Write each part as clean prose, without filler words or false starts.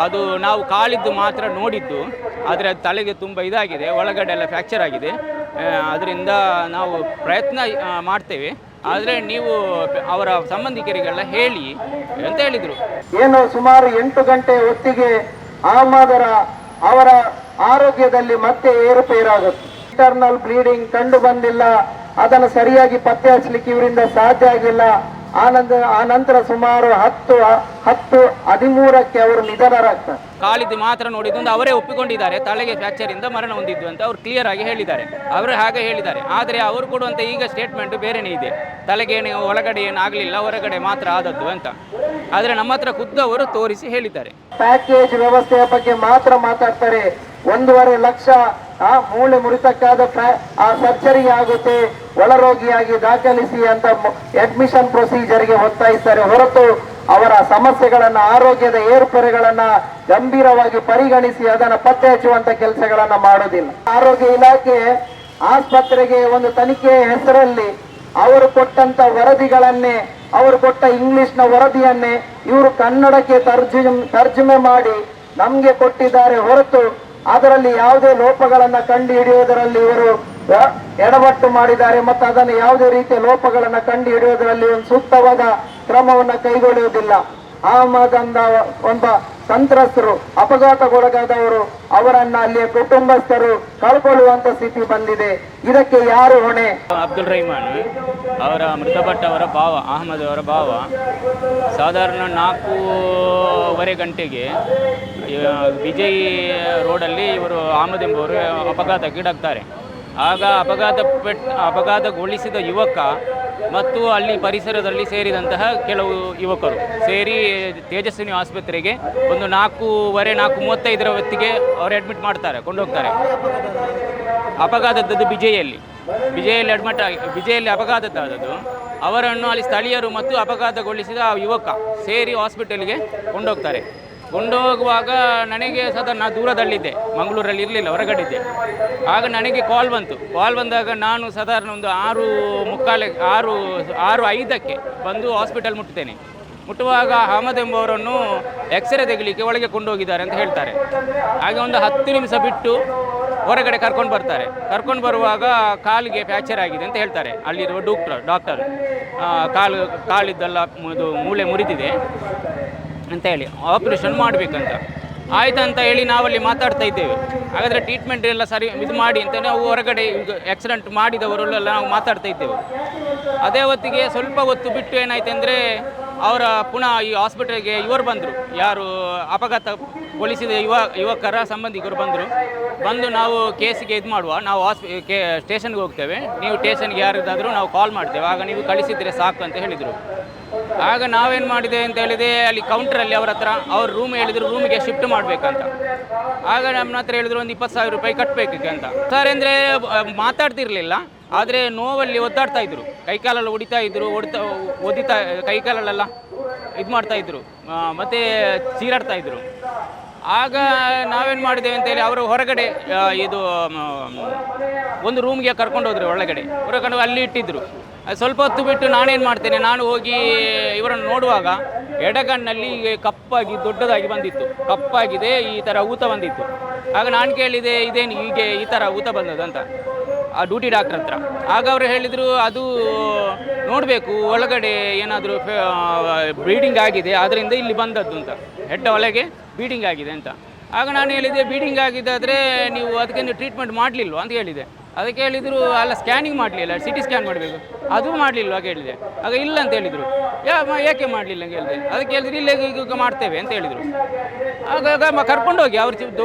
ಅದು ನಾವು ಕಾಲಿದ್ದು ಮಾತ್ರ ನೋಡಿದ್ದು, ಆದರೆ ಅದು ತಲೆಗೆ ತುಂಬ ಇದಾಗಿದೆ, ಒಳಗಡೆ ಎಲ್ಲ ಫ್ರ್ಯಾಕ್ಚರ್ ಆಗಿದೆ. ಅದರಿಂದ ನಾವು ಪ್ರಯತ್ನ ಮಾಡ್ತೇವೆ. ಆದರೆ ನೀವು ಅವರ ಸಂಬಂಧಿಕರಿಗೆಲ್ಲ ಹೇಳಿ ಅಂತ ಹೇಳಿದರು. ಏನು ಸುಮಾರು 8 ಗಂಟೆ ಹೊತ್ತಿಗೆ ಅವರ ಆರೋಗ್ಯದಲ್ಲಿ ಮತ್ತೆ ಏರುಪೇರಾಗುತ್ತೆ. ಇಂಟರ್ನಲ್ ಬ್ಲೀಡಿಂಗ್ ಕಂಡು ಬಂದಿಲ್ಲ, ಅದನ್ನು ಸರಿಯಾಗಿ ಪತ್ತೆ ಹಚ್ಚಲಿಕ್ಕೆ ಇವರಿಂದ ಸಾಧ್ಯ ಆಗಿಲ್ಲ. ಆ ನಂತರ ಸುಮಾರು 10-13ಕ್ಕೆ ಅವರು ನಿಧನರಾಗ್ತಾರೆ. ಕಾಲಿದ್ದು ಮಾತ್ರ ನೋಡಿದ್ದು ಅವರೇ ಒಪ್ಪಿಕೊಂಡಿದ್ದಾರೆ, ತಲೆಗೆ ಫ್ರ್ಯಾಕ್ಚರ್ ಇಂದ ಮರಣ ಹೊಂದಿದ್ದು ಅಂತ ಅವರು ಕ್ಲಿಯರ್ ಆಗಿ ಹೇಳಿದ್ದಾರೆ. ಅವರು ಹಾಗೆ ಹೇಳಿದ್ದಾರೆ. ಆದರೆ ಅವರು ಕೊಡುವಂಥ ಈಗ ಸ್ಟೇಟ್ಮೆಂಟ್ ಬೇರೆನೇ ಇದೆ, ತಲೆಗೇನು ಒಳಗಡೆ ಏನು ಆಗಲಿಲ್ಲ, ಹೊರಗಡೆ ಮಾತ್ರ ಆದದ್ದು ಅಂತ. ಆದರೆ ನಮ್ಮ ಹತ್ರ ಖುದ್ದು ಅವರು ತೋರಿಸಿ ಹೇಳಿದ್ದಾರೆ. ಪ್ಯಾಕೇಜ್ ವ್ಯವಸ್ಥೆಯ ಬಗ್ಗೆ ಮಾತ್ರ ಮಾತಾಡ್ತಾರೆ. 1.5 ಲಕ್ಷ ಮೂಳೆ ಮುರಿತಕ್ಕಾದ ಸರ್ಜರಿ ಆಗುತ್ತೆ, ಒಳರೋಗಿಯಾಗಿ ದಾಖಲಿಸಿ ಅಂತ ಅಡ್ಮಿಷನ್ ಪ್ರೊಸೀಜರ್ಗೆ ಒತ್ತಾಯಿಸ್ತಾರೆ ಹೊರತು ಅವರ ಸಮಸ್ಯೆಗಳನ್ನ, ಆರೋಗ್ಯದ ಏರ್ಪೇರುಗಳನ್ನ ಗಂಭೀರವಾಗಿ ಪರಿಗಣಿಸಿ ಅದನ್ನು ಪತ್ತೆ ಹಚ್ಚುವಂತ ಕೆಲಸಗಳನ್ನ ಮಾಡೋದಿಲ್ಲ. ಆರೋಗ್ಯ ಇಲಾಖೆ ಆಸ್ಪತ್ರೆಗೆ ಒಂದು ತನಿಖೆಯ ಹೆಸರಲ್ಲಿ ಅವರು ಕೊಟ್ಟಂತ ವರದಿಗಳನ್ನೇ, ಅವರು ಕೊಟ್ಟ ಇಂಗ್ಲಿಷ್ನ ವರದಿಯನ್ನೇ ಇವರು ಕನ್ನಡಕ್ಕೆ ತರ್ಜುಮೆ ಮಾಡಿ ನಮ್ಗೆ ಕೊಟ್ಟಿದ್ದಾರೆ ಹೊರತು ಅದರಲ್ಲಿ ಯಾವುದೇ ಲೋಪಗಳನ್ನ ಕಂಡು ಹಿಡಿಯುವುದರಲ್ಲಿ ಇವರು ಎಡವಟ್ಟು ಮಾಡಿದ್ದಾರೆ. ಮತ್ತು ಅದನ್ನು ಯಾವುದೇ ರೀತಿಯ ಲೋಪಗಳನ್ನ ಕಂಡು ಹಿಡಿಯುವುದರಲ್ಲಿ ಒಂದು ಸೂಕ್ತವಾದ ಕ್ರಮವನ್ನ ಕೈಗೊಳ್ಳುವುದಿಲ್ಲ. ಅಹಮದ್ ಅಂದ ಒಬ್ಬ ಸಂತ್ರಸ್ತರು, ಅಪಘಾತಕ್ಕೊಳಗಾದವರು, ಅವರನ್ನ ಅಲ್ಲಿಯ ಕುಟುಂಬಸ್ಥರು ಕಳ್ಕೊಳ್ಳುವಂತ ಸ್ಥಿತಿ ಬಂದಿದೆ. ಇದಕ್ಕೆ ಯಾರು ಹೊಣೆ? ಅಬ್ದುಲ್ ರಹಿಮಾನ್ ಅವರ ಮೃತಪಟ್ಟವರ ಭಾವ, ಅಹಮದ್ ಅವರ ಭಾವ, ಸಾಧಾರಣ 4:15 ಗಂಟೆಗೆ ವಿಜಯ್ ರೋಡಲ್ಲಿ ಇವರು ಅಹಮದ್ ಎಂಬುವರು ಅಪಘಾತಕ್ಕೀಡಾಗ್ತಾರೆ. ಆಗ ಅಪಘಾತಗೊಳಿಸಿದ ಯುವಕ ಮತ್ತು ಅಲ್ಲಿ ಪರಿಸರದಲ್ಲಿ ಸೇರಿದಂತಹ ಕೆಲವು ಯುವಕರು ಸೇರಿ ತೇಜಸ್ವಿನಿ ಆಸ್ಪತ್ರೆಗೆ ಒಂದು 4:35 ಹೊತ್ತಿಗೆ ಅವರು ಅಡ್ಮಿಟ್ ಮಾಡ್ತಾರೆ, ಕೊಂಡೋಗ್ತಾರೆ. ಅಪಘಾತದ್ದು ವಿಜಯಲ್ಲಿ ಅಪಘಾತದ್ದಾದದ್ದು. ಅವರನ್ನು ಅಲ್ಲಿ ಸ್ಥಳೀಯರು ಮತ್ತು ಅಪಘಾತಗೊಳಿಸಿದ ಆ ಸೇರಿ ಹಾಸ್ಪಿಟಲ್ಗೆ ಕೊಂಡೋಗ್ತಾರೆ. ಕೊಂಡೋಗುವಾಗ ನನಗೆ ನಾನು ದೂರದಲ್ಲಿದ್ದೆ, ಮಂಗಳೂರಲ್ಲಿ ಇರಲಿಲ್ಲ, ಹೊರಗಡೆ ಇದ್ದೆ. ಆಗ ನನಗೆ ಕಾಲ್ ಬಂದಾಗ ನಾನು ಸಾಧಾರಣ ಒಂದು 6:05ಕ್ಕೆ ಬಂದು ಹಾಸ್ಪಿಟಲ್ ಮುಟ್ಟುವಾಗ ಅಹಮದ್ ಎಂಬುವರನ್ನು ಎಕ್ಸ್ರೇ ತೆಗಿಲಿಕ್ಕೆ ಒಳಗೆ ಕೊಂಡೋಗಿದ್ದಾರೆ ಅಂತ ಹೇಳ್ತಾರೆ. ಹಾಗೆ ಒಂದು 10 ನಿಮಿಷ ಬಿಟ್ಟು ಹೊರಗಡೆ ಕರ್ಕೊಂಡು ಬರುವಾಗ ಕಾಲಿಗೆ ಫ್ರ್ಯಾಕ್ಚರ್ ಆಗಿದೆ ಅಂತ ಹೇಳ್ತಾರೆ ಅಲ್ಲಿರುವ ಡಾಕ್ಟರ್. ಕಾಲಿದ್ದೆಲ್ಲ ಮೂಳೆ ಮುರಿದಿದೆ ಅಂತ ಹೇಳಿ ಆಪರೇಷನ್ ಮಾಡಬೇಕಂತ ಆಯ್ತಂತ ಹೇಳಿ ನಾವಲ್ಲಿ ಮಾತಾಡ್ತಾ ಇದ್ದೇವೆ. ಹಾಗಾದರೆ ಟ್ರೀಟ್ಮೆಂಟ್ ಎಲ್ಲ ಸರಿ ಇದು ಮಾಡಿ ಅಂತ ನಾವು ಹೊರಗಡೆ ಆಕ್ಸಿಡೆಂಟ್ ಮಾಡಿದವರೆಲ್ಲ ನಾವು ಮಾತಾಡ್ತಾ ಇದ್ದೇವೆ. ಅದೇ ಹೊತ್ತಿಗೆ ಸ್ವಲ್ಪ ಹೊತ್ತು ಬಿಟ್ಟು ಏನಾಯ್ತು ಅಂದರೆ ಅವರ ಪುನಃ ಈ ಹಾಸ್ಪಿಟಲ್ಗೆ ಇವರು ಬಂದರು, ಯಾರು ಅಪಘಾತಗೊಳಿಸಿದ ಯುವಕರ ಸಂಬಂಧಿಕರು ಬಂದು ನಾವು ಕೇಸಿಗೆ ಇದು ಮಾಡುವ, ನಾವು ಸ್ಟೇಷನ್ಗೆ ಹೋಗ್ತೇವೆ, ನೀವು ಸ್ಟೇಷನ್ಗೆ ಯಾರಿಗಾದರೂ ನಾವು ಕಾಲ್ ಮಾಡ್ತೇವೆ, ಆಗ ನೀವು ಕಳಿಸಿದರೆ ಸಾಕು ಅಂತ ಹೇಳಿದರು. ಆಗ ನಾವೇನು ಮಾಡಿದೆ ಅಂತ ಹೇಳಿದೆ, ಅಲ್ಲಿ ಕೌಂಟ್ರಲ್ಲಿ ಅವ್ರ ರೂಮ್ ಹೇಳಿದರು, ರೂಮಿಗೆ ಶಿಫ್ಟ್ ಮಾಡಬೇಕಂತ. ಆಗ ನಮ್ಮ ಹತ್ರ ಹೇಳಿದ್ರು ಒಂದು 20,000 ರೂಪಾಯಿ ಕಟ್ಟಬೇಕಕ್ಕೆ ಅಂತ. ಸರ್ ಅಂದರೆ ಮಾತಾಡ್ತಿರ್ಲಿಲ್ಲ, ಆದರೆ ನೋವಲ್ಲಿ ಒದ್ದಾಡ್ತಾ ಇದ್ರು, ಕೈಕಾಲೆಲ್ಲ ಒದಿತಾ ಕೈಕಾಲಲ್ಲೆಲ್ಲ ಇದು ಮಾಡ್ತಾಯಿದ್ರು, ಮತ್ತು ಚೀರಾಡ್ತಾ ಇದ್ರು. ಆಗ ನಾವೇನು ಮಾಡಿದ್ದೇವೆ ಅಂತೇಳಿ ಅವರು ಹೊರಗಡೆ ಇದು ಒಂದು ರೂಮ್ಗೆ ಕರ್ಕೊಂಡು ಹೋದ್ರು, ಹೊರಗಡೆ ಅಲ್ಲಿ ಇಟ್ಟಿದ್ರು. ಸ್ವಲ್ಪ ಹೊತ್ತು ಬಿಟ್ಟು ನಾನೇನು ಮಾಡ್ತೇನೆ, ನಾನು ಹೋಗಿ ಇವರನ್ನು ನೋಡುವಾಗ ಎಡಗಣ್ಣಲ್ಲಿ ಕಪ್ಪಾಗಿ ದೊಡ್ಡದಾಗಿ ಕಪ್ಪಾಗಿದೆ, ಈ ಥರ ಊತ ಬಂದಿತ್ತು. ಆಗ ನಾನು ಕೇಳಿದೆ, ಇದೇನು ಹೀಗೆ ಈ ಥರ ಊತ ಬಂದದ್ದು ಅಂತ ಆ ಡ್ಯೂಟಿ ಡಾಕ್ಟರ್ ಹತ್ರ. ಆಗ ಅವರು ಹೇಳಿದರು, ಅದು ನೋಡಬೇಕು, ಒಳಗಡೆ ಏನಾದರೂ ಬ್ಲೀಡಿಂಗ್ ಆಗಿದೆ, ಅದರಿಂದ ಇಲ್ಲಿ ಬಂದದ್ದು ಅಂತ, ಹೆಡ್ಡ ಒಳಗೆ ಬ್ಲೀಡಿಂಗ್ ಆಗಿದೆ ಅಂತ. ಆಗ ನಾನು ಹೇಳಿದೆ, ಬ್ಲೀಡಿಂಗ್ ಆಗಿದ್ದಾದರೆ ನೀವು ಅದಕ್ಕೆ ಟ್ರೀಟ್ಮೆಂಟ್ ಮಾಡಲಿಲ್ವ ಅಂತ ಹೇಳಿದೆ. ಅದಕ್ಕೆ ಹೇಳಿದರು, ಅಲ್ಲ ಸ್ಕ್ಯಾನಿಂಗ್ ಮಾಡಲಿಲ್ಲ, CT ಸ್ಕ್ಯಾನ್ ಮಾಡಬೇಕು, ಅದು ಮಾಡಲಿಲ್ವ ಕೇಳಿದೆ. ಆಗ ಇಲ್ಲ ಅಂತ ಹೇಳಿದರು. ಯಾಕೆ ಮಾಡಲಿಲ್ಲ ಅಂತ ಹೇಳಿದೆ. ಅದಕ್ಕೆ ಹೇಳಿದ್ರು, ಇಲ್ಲೇ ಈಗ ಮಾಡ್ತೇವೆ ಅಂತ ಹೇಳಿದರು. ಆಗ ಕರ್ಕೊಂಡೋಗಿ ಅವರು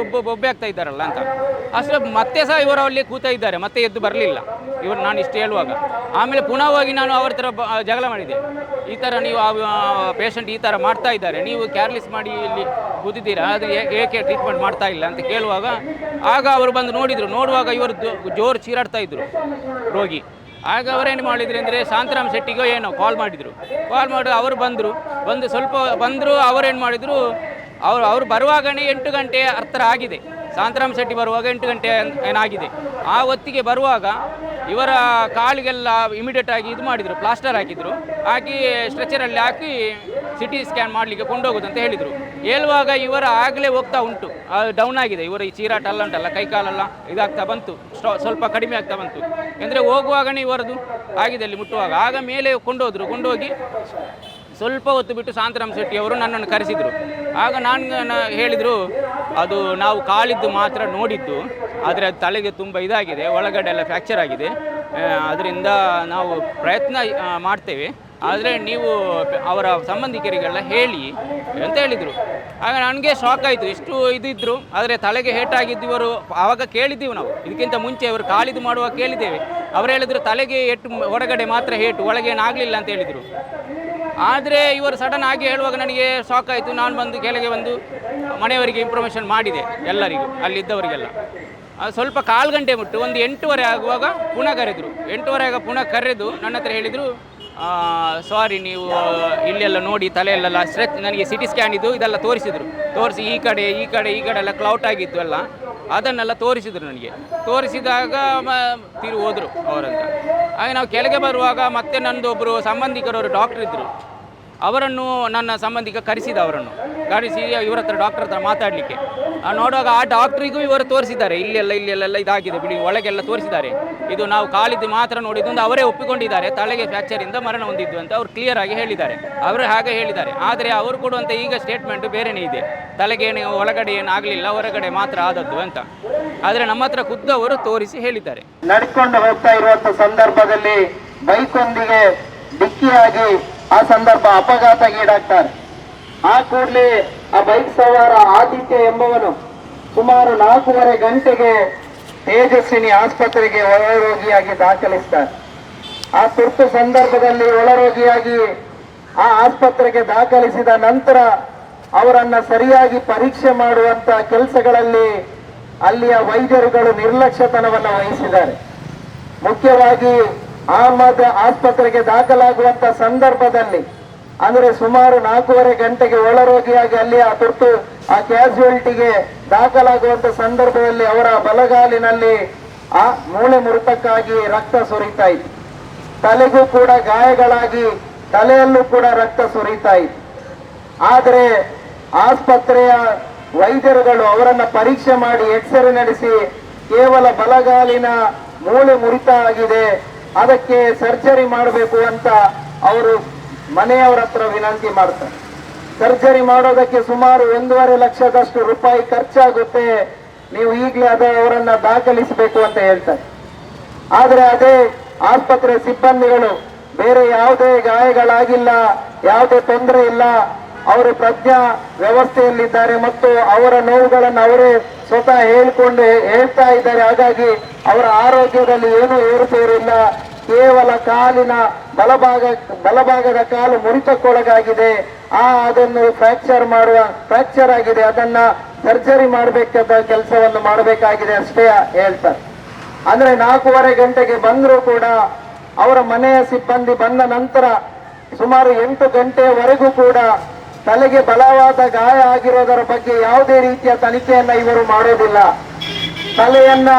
ಬೊಬ್ಬೆ ಆಗ್ತಾ ಇದ್ದಾರಲ್ಲ ಅಂತ. ಅಷ್ಟು ಮತ್ತೆ ಸಹ ಇವರು ಅಲ್ಲಿ ಕೂತಾ ಇದ್ದಾರೆ, ಮತ್ತೆ ಎದ್ದು ಬರಲಿಲ್ಲ ಇವರು, ನಾನು ಇಷ್ಟು ಹೇಳುವಾಗ. ಆಮೇಲೆ ಪುನಃ ಹೋಗಿ ನಾನು ಅವ್ರ ಥರ ಜಗಳ ಮಾಡಿದೆ, ಈ ಥರ ನೀವು ಪೇಷಂಟ್ ಈ ಥರ ಮಾಡ್ತಾ ಇದ್ದಾರೆ, ನೀವು ಕೇರ್ಲೆಸ್ ಮಾಡಿ ಇಲ್ಲಿ ಕೂತಿದ್ದೀರಾ, ಅದು ಏಕೆ ಟ್ರೀಟ್ಮೆಂಟ್ ಮಾಡ್ತಾ ಇಲ್ಲ ಅಂತ ಕೇಳುವಾಗ ಆಗ ಅವರು ಬಂದು ನೋಡುವಾಗ ಇವರು ಜೋರು ಚೀರಾಡ್ತಾ ಇದ್ರು ರೋಗಿ. ಆಗ ಅವರೇನು ಮಾಡಿದ್ರು ಅಂದರೆ ಶಾಂತರಾಮ್ ಶೆಟ್ಟಿಗೋ ಏನೋ ಕಾಲ್ ಮಾಡಿ ಅವರು ಬಂದು ಸ್ವಲ್ಪ ಅವರೇನು ಮಾಡಿದರು, ಅವರು ಬರುವಾಗಲೇ 8 ಗಂಟೆ ಹತ್ತಿರ ಆಗಿದೆ. ಶಾಂತರಾಮ್ ಶೆಟ್ಟಿ ಬರುವಾಗ 8 ಗಂಟೆ ಏನಾಗಿದೆ. ಆ ಹೊತ್ತಿಗೆ ಬರುವಾಗ ಇವರ ಕಾಲಿಗೆಲ್ಲ ಇಮಿಡಿಯೇಟ್ ಆಗಿ ಇದು ಮಾಡಿದರು, ಪ್ಲಾಸ್ಟರ್ ಹಾಕಿದರು. ಹಾಕಿ ಸ್ಟ್ರೆಚರಲ್ಲಿ ಹಾಕಿ ಸಿಟಿ ಸ್ಕ್ಯಾನ್ ಮಾಡಲಿಕ್ಕೆ ಕೊಂಡೋಗೋದಂತ ಹೇಳಿದರು. ಹೇಳುವಾಗ ಇವರ ಆಗಲೇ ಹೋಗ್ತಾ ಉಂಟು, ಡೌನ್ ಆಗಿದೆ. ಇವರ ಈ ಚೀರಾಟ ಎಲ್ಲ ಉಂಟಲ್ಲ, ಕೈಕಾಲೆಲ್ಲ ಇದಾಗ್ತಾ ಬಂತು, ಸ್ವಲ್ಪ ಕಡಿಮೆ ಆಗ್ತಾ ಬಂತು. ಅಂದರೆ ಹೋಗುವಾಗನೇ ಇವರದು ಆಗಿದೆ ಅಲ್ಲಿ ಮುಟ್ಟುವಾಗ. ಆಗ ಮೇಲೆ ಕೊಂಡೋಗಿ ಸ್ವಲ್ಪ ಹೊತ್ತು ಬಿಟ್ಟು ಶಾಂತರಾಮ್ ಶೆಟ್ಟಿ ಅವರು ನನ್ನನ್ನು ಕರೆಸಿದರು. ಆಗ ನಾನು ಹೇಳಿದರು, ಅದು ನಾವು ಕಾಲಿದ್ದು ಮಾತ್ರ ನೋಡಿದ್ದು, ಆದರೆ ಅದು ತಲೆಗೆ ತುಂಬ ಇದಾಗಿದೆ, ಒಳಗಡೆ ಎಲ್ಲ ಫ್ರ್ಯಾಕ್ಚರ್ ಆಗಿದೆ, ಅದರಿಂದ ನಾವು ಪ್ರಯತ್ನ ಮಾಡ್ತೇವೆ, ಆದರೆ ನೀವು ಅವರ ಸಂಬಂಧಿಕರಿಗೆಲ್ಲ ಹೇಳಿ ಅಂತ ಹೇಳಿದರು. ಆಗ ನನಗೆ ಶಾಕ್ ಆಯಿತು, ಎಷ್ಟು ಇದಿದ್ದರು, ಆದರೆ ತಲೆಗೆ ಹೇಟಾಗಿದ್ದು ಇವರು ಆವಾಗ ಕೇಳಿದ್ದೀವಿ ನಾವು, ಇದಕ್ಕಿಂತ ಮುಂಚೆ ಅವರು ಕಾಲಿದ್ದು ಮಾಡುವಾಗ ಕೇಳಿದ್ದೇವೆ. ಅವರು ಹೇಳಿದರು ತಲೆಗೆ ಏಟು ಹೊರಗಡೆ ಮಾತ್ರ ಹೇಟು, ಒಳಗೇನಾಗಲಿಲ್ಲ ಅಂತ ಹೇಳಿದರು. ಆದರೆ ಇವರು ಸಡನ್ ಆಗಿ ಹೇಳುವಾಗ ನನಗೆ ಶಾಕ್ ಆಯಿತು. ನಾನು ಬಂದು ಕೆಳಗೆ ಬಂದು ಮನೆಯವರಿಗೆ ಇನ್ಫಾರ್ಮೇಷನ್ ಮಾಡಿದೆ, ಎಲ್ಲರಿಗೂ ಅಲ್ಲಿದ್ದವರಿಗೆಲ್ಲ. ಸ್ವಲ್ಪ 1/4 ಗಂಟೆ ಬಿಟ್ಟು ಒಂದು 8:30 ಆಗುವಾಗ ಪುನಃ ಕರೆದರು. 8:30 ಆಗ ಪುನಃ ಕರೆದು ನನ್ನ ಹತ್ರ ಹೇಳಿದರು, ಸಾರಿ ನೀವು ಇಲ್ಲೆಲ್ಲ ನೋಡಿ ತಲೆಯಲ್ಲೆಲ್ಲ ಸ್ಟ್ರೆಚ್, ನನಗೆ ಸಿಟಿ ಸ್ಕ್ಯಾನ್ ಇದೆಲ್ಲ ತೋರಿಸಿದರು. ತೋರಿಸಿ ಈ ಕಡೆ ಎಲ್ಲ ಕ್ಲೌಟ್ ಆಗಿತ್ತು ಎಲ್ಲ, ಅದನ್ನೆಲ್ಲ ತೋರಿಸಿದರು ನನಗೆ. ತೋರಿಸಿದಾಗ ಹೋದರು ಅವರಂತ. ಹಾಗೆ ನಾವು ಕೆಳಗೆ ಬರುವಾಗ ಮತ್ತೆ ನನ್ನದು ಒಬ್ಬರು ಸಂಬಂಧಿಕರವರು ಡಾಕ್ಟರ್ ಇದ್ದರು, ಅವರನ್ನು ನನ್ನ ಸಂಬಂಧಿಕ ಕರೆಸಿ ಇವರ ಹತ್ರ ಡಾಕ್ಟರ್ ಹತ್ರ ಮಾತಾಡಲಿಕ್ಕೆ ನೋಡುವಾಗ ಆ ಡಾಕ್ಟ್ರಿಗೂ ಇವರು ತೋರಿಸಿದ್ದಾರೆ, ಇಲ್ಲೆಲ್ಲ ಇದಾಗಿದೆ ಬಿಡಿ, ಒಳಗೆಲ್ಲ ತೋರಿಸಿದ್ದಾರೆ. ಇದು ನಾವು ಕಾಲಿದ್ದು ಮಾತ್ರ ನೋಡಿದ್ದು ಅಂತ ಅವರೇ ಒಪ್ಪಿಕೊಂಡಿದ್ದಾರೆ, ತಲೆಗೆ ಫ್ರ್ಯಾಕ್ಚರಿಂದ ಮರಣ ಹೊಂದಿದ್ದು ಅಂತ ಅವರು ಕ್ಲಿಯರ್ ಆಗಿ ಹೇಳಿದ್ದಾರೆ. ಅವರು ಹಾಗೆ ಹೇಳಿದ್ದಾರೆ. ಆದರೆ ಅವರು ಕೊಡುವಂಥ ಈಗ ಸ್ಟೇಟ್ಮೆಂಟ್ ಬೇರೆಯೇ ಇದೆ, ತಲೆಗೇನು ಒಳಗಡೆ ಏನು ಆಗಲಿಲ್ಲ, ಹೊರಗಡೆ ಮಾತ್ರ ಆದದ್ದು ಅಂತ. ಆದರೆ ನಮ್ಮ ಹತ್ರ ಖುದ್ದು ಅವರು ತೋರಿಸಿ ಹೇಳಿದ್ದಾರೆ. ನಡ್ಕೊಂಡು ಹೋಗ್ತಾ ಇರುವಂತ ಸಂದರ್ಭದಲ್ಲಿ ಬೈಕೊಂದಿಗೆ ಡಿಕ್ಕಿಯಾಗಿ ಆ ಸಂದರ್ಭ ಅಪಘಾತಗೀಡಾಗ್ತಾರೆ. ಆ ಕೂಡಲೇ ಆ ಬೈಕ್ ಸವಾರ ಆದಿತ್ಯ ಎಂಬವನು ಸುಮಾರು 4:30 ಗಂಟೆಗೆ ತೇಜಸ್ವಿನಿ ಆಸ್ಪತ್ರೆಗೆ ಒಳರೋಗಿಯಾಗಿ ದಾಖಲಿಸ್ತಾರೆ. ಆ ತುರ್ತು ಸಂದರ್ಭದಲ್ಲಿ ಒಳರೋಗಿಯಾಗಿ ಆ ಆಸ್ಪತ್ರೆಗೆ ದಾಖಲಿಸಿದ ನಂತರ ಅವರನ್ನ ಸರಿಯಾಗಿ ಪರೀಕ್ಷೆ ಮಾಡುವಂತ ಕೆಲಸಗಳಲ್ಲಿ ಅಲ್ಲಿಯ ವೈದ್ಯರುಗಳು ನಿರ್ಲಕ್ಷ್ಯತನವನ್ನು ವಹಿಸಿದ್ದಾರೆ. ಮುಖ್ಯವಾಗಿ ಅಹಮದ್ ಆಸ್ಪತ್ರೆಗೆ ದಾಖಲಾಗುವಂತ ಸಂದರ್ಭದಲ್ಲಿ ಅಂದ್ರೆ ಸುಮಾರು 4:30 ಗಂಟೆಗೆ ಒಳರೋಗಿಯಾಗಿ ಅಲ್ಲಿ ಆ ಕ್ಯಾಸುಯಾಲಿಟಿಗೆ ದಾಖಲಾಗುವಂತ ಸಂದರ್ಭದಲ್ಲಿ ಅವರ ಬಲಗಾಲಿನಲ್ಲಿ ಆ ಮೂಳೆ ಮುರಿತಕ್ಕಾಗಿ ರಕ್ತ ಸುರಿತಾ ಇತ್ತು. ತಲೆಗೂ ಕೂಡ ಗಾಯಗಳಾಗಿ ತಲೆಯಲ್ಲೂ ಕೂಡ ರಕ್ತ ಸುರಿತಾ ಇತ್ತು. ಆದರೆ ಆಸ್ಪತ್ರೆಯ ವೈದ್ಯರುಗಳು ಅವರನ್ನ ಪರೀಕ್ಷೆ ಮಾಡಿ ಎಕ್ಸ್ರೇ ನಡೆಸಿ ಕೇವಲ ಬಲಗಾಲಿನ ಮೂಳೆ ಮುರಿತ ಆಗಿದೆ, ಅದಕ್ಕೆ ಸರ್ಜರಿ ಮಾಡಬೇಕು ಅಂತ ಅವರು ಮನೆಯವರ ಹತ್ರ ವಿನಂತಿ ಮಾಡ್ತಾರೆ. ಸರ್ಜರಿ ಮಾಡೋದಕ್ಕೆ ಸುಮಾರು 1.5 ಲಕ್ಷದಷ್ಟು ರೂಪಾಯಿ ಖರ್ಚಾಗುತ್ತೆ, ನೀವು ಈಗಲೇ ಅವರನ್ನ ದಾಖಲಿಸಬೇಕು ಅಂತ ಹೇಳ್ತಾರೆ. ಆದರೆ ಅದೇ ಆಸ್ಪತ್ರೆ ಸಿಬ್ಬಂದಿಗಳು ಬೇರೆ ಯಾವುದೇ ಗಾಯಗಳಾಗಿಲ್ಲ, ಯಾವುದೇ ತೊಂದರೆ ಇಲ್ಲ, ಅವರು ಪ್ರಜ್ಞಾ ವ್ಯವಸ್ಥೆಯಲ್ಲಿದ್ದಾರೆ ಮತ್ತು ಅವರ ನೋವುಗಳನ್ನು ಅವರೇ ಸ್ವತಃ ಹೇಳ್ತಾ ಇದ್ದಾರೆ. ಹಾಗಾಗಿ ಅವರ ಆರೋಗ್ಯದಲ್ಲಿ ಏನೂ ಏರುಪೇರಿಲ್ಲ, ಕೇವಲ ಕಾಲಿನ ಬಲಭಾಗದ ಕಾಲು ಮುರಿತಕ್ಕೊಳಗಾಗಿದೆ, ಅದನ್ನು ಫ್ರ್ಯಾಕ್ಚರ್ ಆಗಿದೆ, ಅದನ್ನ ಸರ್ಜರಿ ಮಾಡಬೇಕಾದ ಕೆಲಸವನ್ನು ಮಾಡಬೇಕಾಗಿದೆ ಅಷ್ಟೇ ಹೇಳ್ತಾರೆ. ಅಂದ್ರೆ 4:30 ಗಂಟೆಗೆ ಬಂದರೂ ಕೂಡ ಅವರ ಮನೆಯ ಸಿಬ್ಬಂದಿ ಬಂದ ನಂತರ ಸುಮಾರು 8 ಗಂಟೆಯವರೆಗೂ ಕೂಡ ತಲೆಗೆ ಬಲವಾದ ಗಾಯ ಆಗಿರೋದರ ಬಗ್ಗೆ ಯಾವುದೇ ರೀತಿಯ ತನಿಖೆಯನ್ನ ಇವರು ಮಾಡೋದಿಲ್ಲ. ತಲೆಯನ್ನ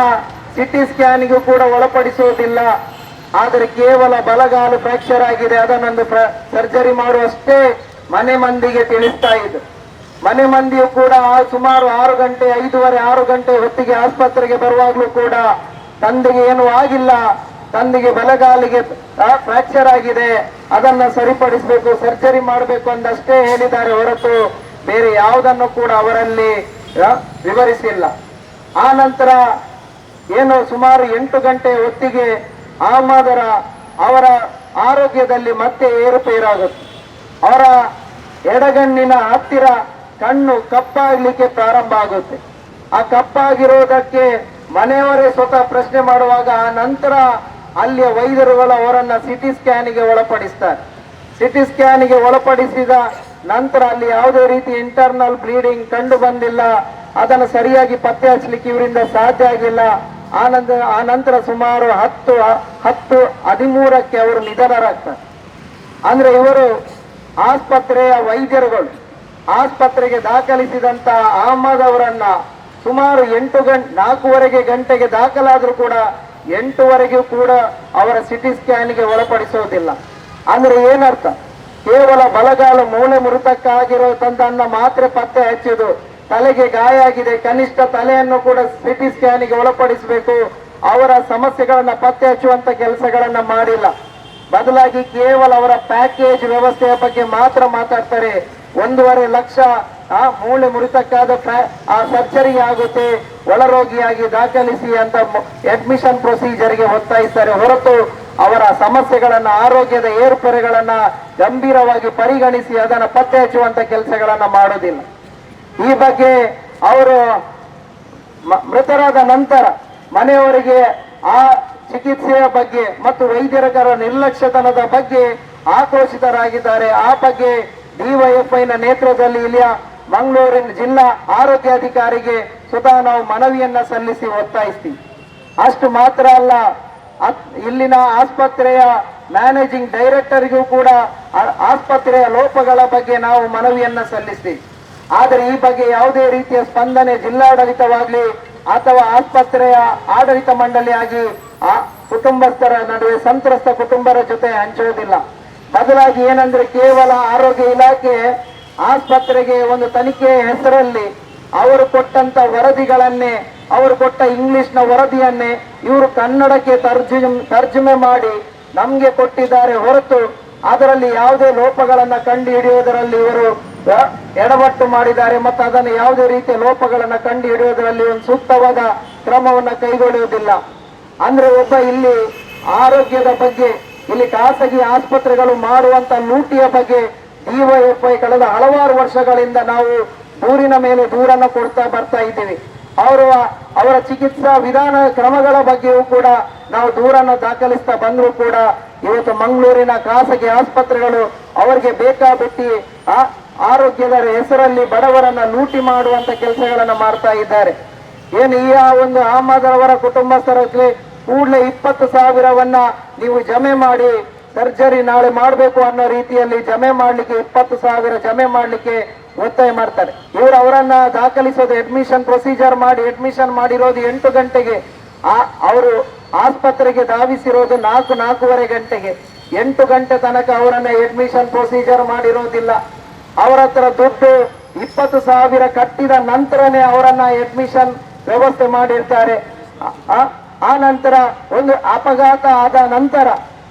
ಸಿಟಿ ಸ್ಕ್ಯಾನಿಗೂ ಕೂಡ ಒಳಪಡಿಸುವುದಿಲ್ಲ. ಆದರೆ ಕೇವಲ ಬಲಗಾಲು ಫ್ರ್ಯಾಕ್ಚರ್ ಆಗಿದೆ, ಅದನ್ನೊಂದು ಸರ್ಜರಿ ಮಾಡುವಷ್ಟೇ ಮನೆ ಮಂದಿಗೆ ತಿಳಿಸ್ತಾ ಇದ್ರು. ಮನೆ ಮಂದಿಯು ಕೂಡ ಸುಮಾರು 6 ಗಂಟೆ 5:30 ಗಂಟೆ ಹೊತ್ತಿಗೆ ಆಸ್ಪತ್ರೆಗೆ ಬರುವಾಗಲೂ ಕೂಡ ತಂದೆಗೆ ಏನೂ ಆಗಿಲ್ಲ, ತಂದೆಗೆ ಬಲಗಾಲಿಗೆ ಫ್ರ್ಯಾಕ್ಚರ್ ಆಗಿದೆ, ಅದನ್ನ ಸರಿಪಡಿಸಬೇಕು, ಸರ್ಜರಿ ಮಾಡಬೇಕು ಅಂದಷ್ಟೇ ಹೇಳಿದ್ದಾರೆ ಹೊರತು ಬೇರೆ ಯಾವುದನ್ನು ಕೂಡ ಅವರಲ್ಲಿ ವಿವರಿಸಿಲ್ಲ. ಆ ನಂತರ ಏನು ಸುಮಾರು 8 ಗಂಟೆ ಹೊತ್ತಿಗೆ ಅವರ ಆರೋಗ್ಯದಲ್ಲಿ ಮತ್ತೆ ಏರುಪೇರಾಗುತ್ತೆ. ಅವರ ಎಡಗಣ್ಣಿನ ಹತ್ತಿರ ಕಣ್ಣು ಕಪ್ಪಾಗಲಿಕ್ಕೆ ಪ್ರಾರಂಭ ಆಗುತ್ತೆ. ಆ ಕಪ್ಪಾಗಿರೋದಕ್ಕೆ ಮನೆಯವರೇ ಸ್ವತಃ ಪ್ರಶ್ನೆ ಮಾಡುವಾಗ ಆ ನಂತರ ಅಲ್ಲಿಯ ವೈದ್ಯರುಗಳು ಅವರನ್ನ ಸಿಟಿ ಸ್ಕ್ಯಾನಿಗೆ ಒಳಪಡಿಸ್ತಾರೆ. ಸಿಟಿ ಸ್ಕ್ಯಾನಿಗೆ ಒಳಪಡಿಸಿದ ನಂತರ ಅಲ್ಲಿ ಯಾವುದೇ ರೀತಿ ಇಂಟರ್ನಲ್ ಬ್ಲೀಡಿಂಗ್ ಕಂಡು ಬಂದಿಲ್ಲ, ಅದನ್ನು ಸರಿಯಾಗಿ ಪತ್ತೆ ಹಚ್ಚಲಿಕ್ಕೆ ಇವರಿಂದ ಸಾಧ್ಯ ಆಗಿಲ್ಲ. ಆ ನಂತರ ಸುಮಾರು 10:13ಕ್ಕೆ ಅವರು ನಿಧನರಾಗ್ತಾರೆ. ಅಂದ್ರೆ ಇವರು ಆಸ್ಪತ್ರೆಯ ವೈದ್ಯರುಗಳು ಆಸ್ಪತ್ರೆಗೆ ದಾಖಲಿಸಿದಂತ ಅಹಮದ್ ಅವರನ್ನ ಸುಮಾರು 4:15 ಗಂಟೆಗೆ ದಾಖಲಾದರೂ ಕೂಡ 8ವರೆಗೂ ಕೂಡ ಅವರ ಸಿಟಿ ಸ್ಕ್ಯಾನ್ಗೆ ಒಳಪಡಿಸೋದಿಲ್ಲ. ಅಂದ್ರೆ ಏನರ್ಥ? ಕೇವಲ ಬಲಗಾಲ ಮೂಳೆ ಮುರಿತಕ್ಕಾಗಿರೋದನ್ನ ಮಾತ್ರ ಪತ್ತೆ ಹಚ್ಚುದು, ತಲೆಗೆ ಗಾಯ ಆಗಿದೆ, ಕನಿಷ್ಠ ತಲೆಯನ್ನು ಕೂಡ ಸಿಟಿ ಸ್ಕ್ಯಾನ್ಗೆ ಒಳಪಡಿಸಬೇಕು, ಅವರ ಸಮಸ್ಯೆಗಳನ್ನ ಪತ್ತೆ ಹಚ್ಚುವಂತ ಕೆಲಸಗಳನ್ನ ಮಾಡಿಲ್ಲ. ಬದಲಾಗಿ ಕೇವಲ ಅವರ ಪ್ಯಾಕೇಜ್ ವ್ಯವಸ್ಥೆಯ ಬಗ್ಗೆ ಮಾತ್ರ ಮಾತಾಡ್ತಾರೆ. 1.5 ಲಕ್ಷ ಮೂಳೆ ಮುರಿತಕ್ಕಾದ ಸರ್ಜರಿ ಆಗುತ್ತೆ, ಒಳರೋಗಿಯಾಗಿ ದಾಖಲಿಸಿ ಅಂತ ಅಡ್ಮಿಷನ್ ಪ್ರೊಸೀಜರ್ಗೆ ಒತ್ತಾಯಿಸ್ತಾರೆ ಹೊರತು ಅವರ ಸಮಸ್ಯೆಗಳನ್ನ, ಆರೋಗ್ಯದ ಏರುಪೇರುಗಳನ್ನ ಗಂಭೀರವಾಗಿ ಪರಿಗಣಿಸಿ ಅದನ್ನ ಪತ್ತೆ ಹಚ್ಚುವಂತ ಕೆಲಸಗಳನ್ನ ಮಾಡೋದಿಲ್ಲ. ಈ ಬಗ್ಗೆ ಅವರು ಮೃತರಾದ ನಂತರ ಮನೆಯವರಿಗೆ ಆ ಚಿಕಿತ್ಸೆಯ ಬಗ್ಗೆ ಮತ್ತು ವೈದ್ಯರ ನಿರ್ಲಕ್ಷ್ಯತನದ ಬಗ್ಗೆ ಆಕ್ರೋಶಿತರಾಗಿದ್ದಾರೆ. ಆ ಬಗ್ಗೆ ಡಿವೈಎಫ್ಐನ ನೇತೃತ್ವದಲ್ಲಿ ಇಲ್ಲಿಯ ಮಂಗಳೂರಿನ ಜಿಲ್ಲಾ ಆರೋಗ್ಯಾಧಿಕಾರಿಗೆ ಸುಧಾ ನಾವು ಮನವಿಯನ್ನ ಸಲ್ಲಿಸಿ ಒತ್ತಾಯಿಸ್ತೀವಿ. ಅಷ್ಟು ಮಾತ್ರ ಅಲ್ಲ, ಇಲ್ಲಿನ ಆಸ್ಪತ್ರೆಯ ಮ್ಯಾನೇಜಿಂಗ್ ಡೈರೆಕ್ಟರ್ಗೂ ಕೂಡ ಆಸ್ಪತ್ರೆಯ ಲೋಪಗಳ ಬಗ್ಗೆ ನಾವು ಮನವಿಯನ್ನ ಸಲ್ಲಿಸ್ತೀವಿ. ಆದರೆ ಈ ಬಗ್ಗೆ ಯಾವುದೇ ರೀತಿಯ ಸ್ಪಂದನೆ ಜಿಲ್ಲಾಡಳಿತವಾಗ್ಲಿ ಅಥವಾ ಆಸ್ಪತ್ರೆಯ ಆಡಳಿತ ಮಂಡಳಿ ಆಗಿ ಆ ಕುಟುಂಬಸ್ಥರ ನಡುವೆ, ಸಂತ್ರಸ್ತ ಕುಟುಂಬರ ಜೊತೆ ಹಂಚುವುದಿಲ್ಲ. ಬದಲಾಗಿ ಏನಂದ್ರೆ ಕೇವಲ ಆರೋಗ್ಯ ಇಲಾಖೆ ಆಸ್ಪತ್ರೆಗೆ ಒಂದು ತನಿಖೆಯ ಹೆಸರಲ್ಲಿ ಅವರು ಕೊಟ್ಟಂತ ವರದಿಗಳನ್ನೇ, ಅವರು ಕೊಟ್ಟ ಇಂಗ್ಲಿಷ್ನ ವರದಿಯನ್ನೇ ಇವರು ಕನ್ನಡಕ್ಕೆ ತರ್ಜುಮೆ ಮಾಡಿ ನಮ್ಗೆ ಕೊಟ್ಟಿದ್ದಾರೆ ಹೊರತು ಅದರಲ್ಲಿ ಯಾವುದೇ ಲೋಪಗಳನ್ನ ಕಂಡು ಹಿಡಿಯುವುದರಲ್ಲಿ ಇವರು ಎಡವಟ್ಟು ಮಾಡಿದ್ದಾರೆ ಮತ್ತು ಅದನ್ನು ಯಾವುದೇ ರೀತಿಯ ಲೋಪಗಳನ್ನ ಕಂಡು ಹಿಡಿಯುವುದರಲ್ಲಿ ಒಂದು ಸೂಕ್ತವಾದ ಕ್ರಮವನ್ನ ಕೈಗೊಳ್ಳುವುದಿಲ್ಲ. ಅಂದ್ರೆ ಒಬ್ಬ ಇಲ್ಲಿ ಆರೋಗ್ಯದ ಬಗ್ಗೆ, ಇಲ್ಲಿ ಖಾಸಗಿ ಆಸ್ಪತ್ರೆಗಳು ಮಾಡುವಂತ ಲೂಟಿಯ ಬಗ್ಗೆ ಡಿವೈಎಫ್ಐ ಕಳೆದ ಹಲವಾರು ವರ್ಷಗಳಿಂದ ನಾವು ದೂರಿನ ಮೇಲೆ ದೂರನ್ನು ಕೊಡ್ತಾ ಬರ್ತಾ ಇದ್ದೀವಿ. ಅವರ ಚಿಕಿತ್ಸಾ ವಿಧಾನ ಕ್ರಮಗಳ ಬಗ್ಗೆಯೂ ಕೂಡ ನಾವು ದೂರನ್ನು ದಾಖಲಿಸ್ತಾ ಬಂದರೂ ಕೂಡ ಇವತ್ತು ಮಂಗಳೂರಿನ ಖಾಸಗಿ ಆಸ್ಪತ್ರೆಗಳು ಅವರಿಗೆ ಬೇಕಾಬಿಟ್ಟಿ ಆರೋಗ್ಯದ ಹೆಸರಲ್ಲಿ ಬಡವರನ್ನ ಲೂಟಿ ಮಾಡುವಂತ ಕೆಲಸಗಳನ್ನ ಮಾಡ್ತಾ ಇದ್ದಾರೆ. ಏನು ಈ ಒಂದು ಅಹಮದ್ ಅವರ ಕುಟುಂಬಸ್ಥರಿಗೆ ಕೂಡಲೇ 20,000ವನ್ನ ನೀವು ಜಮೆ ಮಾಡಿ ಸರ್ಜರಿ ನಾಳೆ ಮಾಡಬೇಕು ಅನ್ನೋ ರೀತಿಯಲ್ಲಿ ಜಮೆ ಮಾಡ್ಲಿಕ್ಕೆ 20,000 ಜಮೆ ಮಾಡ್ಲಿಕ್ಕೆ ಒತ್ತಾಯ ಮಾಡ್ತಾರೆ. ಇವರು ಅವರನ್ನ ದಾಖಲಿಸೋದು, ಅಡ್ಮಿಷನ್ ಪ್ರೊಸೀಜರ್ ಮಾಡಿ ಅಡ್ಮಿಷನ್ ಮಾಡಿರೋದು 8 ಗಂಟೆಗೆ, ಅವರು ಆಸ್ಪತ್ರೆಗೆ ಧಾವಿಸಿರೋದು 4:30 ಗಂಟೆಗೆ. 8 ಗಂಟೆ ತನಕ ಅವರನ್ನ ಅಡ್ಮಿಷನ್ ಪ್ರೊಸೀಜರ್ ಮಾಡಿರೋದಿಲ್ಲ. ಅವರ ಹತ್ರ ದುಡ್ಡು 20,000 ಕಟ್ಟಿದ ನಂತರನೇ ಅವರನ್ನ ಅಡ್ಮಿಷನ್ ವ್ಯವಸ್ಥೆ ಮಾಡಿರ್ತಾರೆ. ಆ ನಂತರ ಒಂದು ಅಪಘಾತ ಆದ ನಂತರ